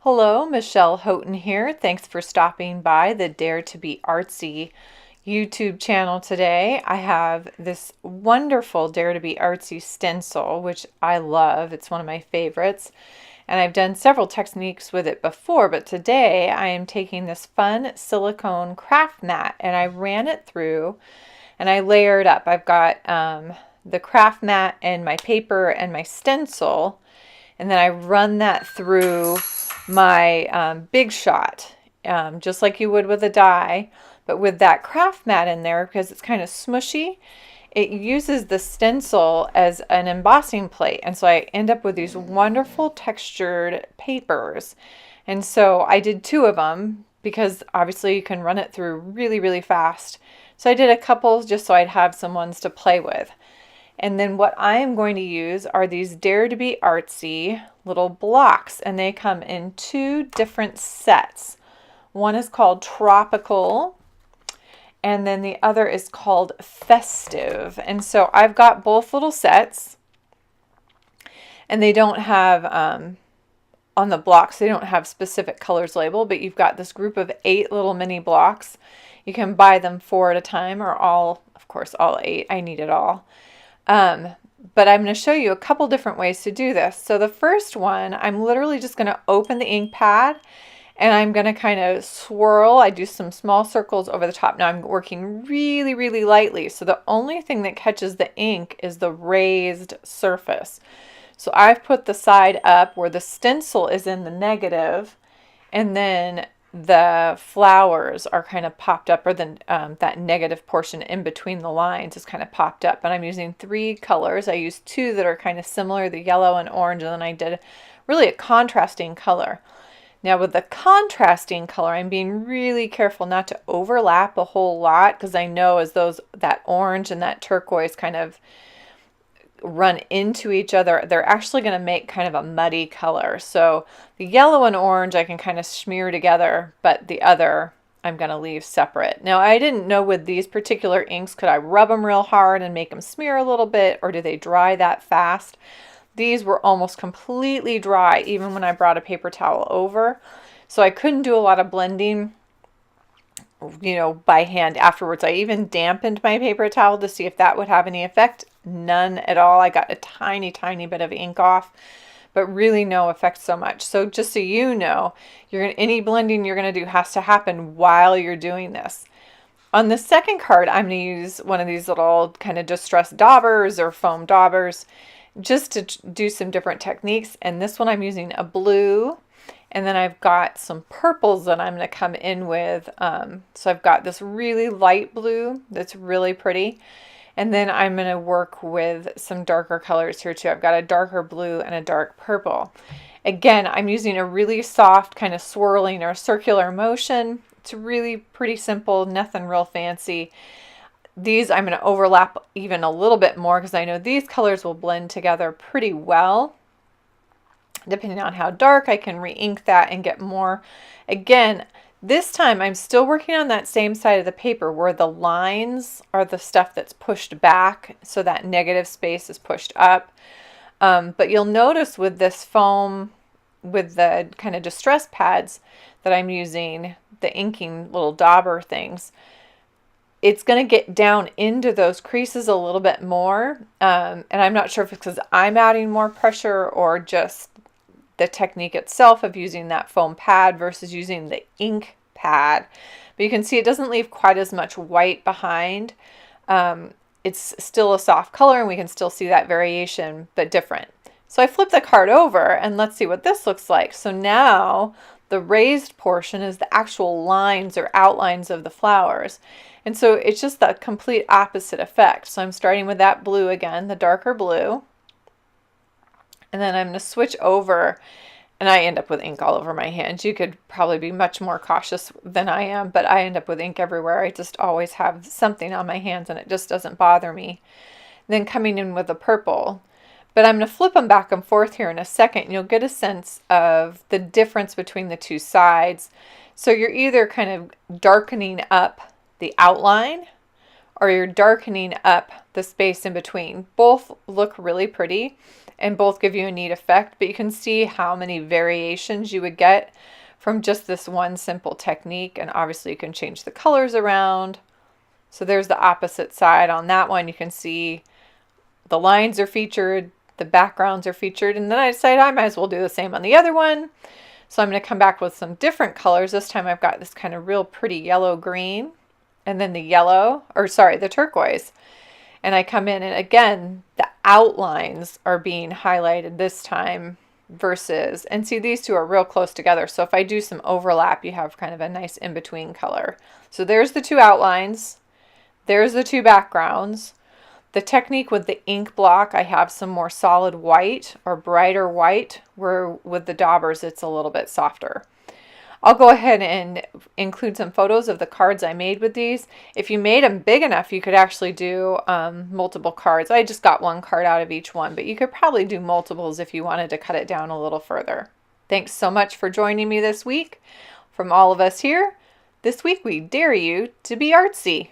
Hello, Michelle Houghton here. Thanks for stopping by the Dare to Be Artsy YouTube channel today. I have this wonderful Dare to Be Artsy stencil, which I love. It's one of my favorites. And I've done several techniques with it before, but today I am taking this fun silicone craft mat and I ran it through and I layered up. I've got the craft mat and my paper and my stencil, and then I run that through my Big Shot, just like you would with a die, but with that craft mat in there because it's kind of smushy. It uses the stencil as an embossing plate, and so I end up with these wonderful textured papers. And so I did two of them because obviously you can run it through really, really fast. So I did a couple just so I'd have some ones to play with. And then what I am going to use are these Dare to Be Artsy little blocks, and they come in two different sets. One is called Tropical, and then the other is called Festive. And so I've got both little sets, and they don't have, on the blocks, they don't have specific colors labeled, but you've got this group of 8 little mini blocks. You can buy them 4 at a time, or all, of course, all 8. I need it all. But I'm going to show you a couple different ways to do this. So the first one, I'm literally just going to open the ink pad and I'm going to kind of swirl. I do some small circles over the top. Now I'm working really, really lightly. So the only thing that catches the ink is the raised surface. So I've put the side up where the stencil is in the negative, and then the flowers are kind of popped up, or the that negative portion in between the lines is kind of popped up. And I'm using 3 colors. I used 2 that are kind of similar, the yellow and orange, and then I did really a contrasting color. Now with the contrasting color, I'm being really careful not to overlap a whole lot, because I know as that orange and that turquoise kind of run into each other, they're actually going to make kind of a muddy color. So the yellow and orange I can kind of smear together, but the other I'm going to leave separate. Now I didn't know with these particular inks, could I rub them real hard and make them smear a little bit, or do they dry that fast? These were almost completely dry even when I brought a paper towel over. So I couldn't do a lot of blending, by hand afterwards. I even dampened my paper towel to see if that would have any effect. None at all. I got a tiny, tiny bit of ink off, but really no effect so much. So just so you know, any blending you're going to do has to happen while you're doing this. On the second card, I'm going to use one of these little kind of distressed daubers or foam daubers just to do some different techniques. And this one I'm using a blue, and then I've got some purples that I'm going to come in with. So I've got this really light blue that's really pretty. And then I'm going to work with some darker colors here too. I've got a darker blue and a dark purple. Again, I'm using a really soft kind of swirling or circular motion. It's really pretty simple, nothing real fancy. These I'm going to overlap even a little bit more because I know these colors will blend together pretty well. Depending on how dark, I can re-ink that and get more. Again, this time I'm still working on that same side of the paper where the lines are the stuff that's pushed back, so that negative space is pushed up. But you'll notice with this foam, with the kind of distress pads that I'm using, the inking little dauber things, it's going to get down into those creases a little bit more. And I'm not sure if it's because I'm adding more pressure or just the technique itself of using that foam pad versus using the ink pad. But you can see it doesn't leave quite as much white behind. It's still a soft color and we can still see that variation, but different. So I flip the card over and let's see what this looks like. So now the raised portion is the actual lines or outlines of the flowers. And so it's just the complete opposite effect. So I'm starting with that blue again, the darker blue. And then I'm going to switch over, and I end up with ink all over my hands. You could probably be much more cautious than I am, but I end up with ink everywhere. I just always have something on my hands and it just doesn't bother me. Then coming in with the purple. But I'm going to flip them back and forth here in a second, and you'll get a sense of the difference between the two sides. So you're either kind of darkening up the outline, or you're darkening up the space in between. Both look really pretty and both give you a neat effect, but you can see how many variations you would get from just this one simple technique. And obviously you can change the colors around. So there's the opposite side. On that one you can see the lines are featured, the backgrounds are featured, and then I decided I might as well do the same on the other one. So I'm going to come back with some different colors. This time I've got this kind of real pretty yellow green, and then the yellow, or sorry, the turquoise. And I come in, and again, the outlines are being highlighted this time versus, and see, these two are real close together. So if I do some overlap, you have kind of a nice in-between color. So there's the two outlines. There's the two backgrounds. The technique with the ink block, I have some more solid white or brighter white, where with the daubers it's a little bit softer. I'll go ahead and include some photos of the cards I made with these. If you made them big enough, you could actually do multiple cards. I just got one card out of each one, but you could probably do multiples if you wanted to cut it down a little further. Thanks so much for joining me this week. From all of us here, this week we dare you to be artsy.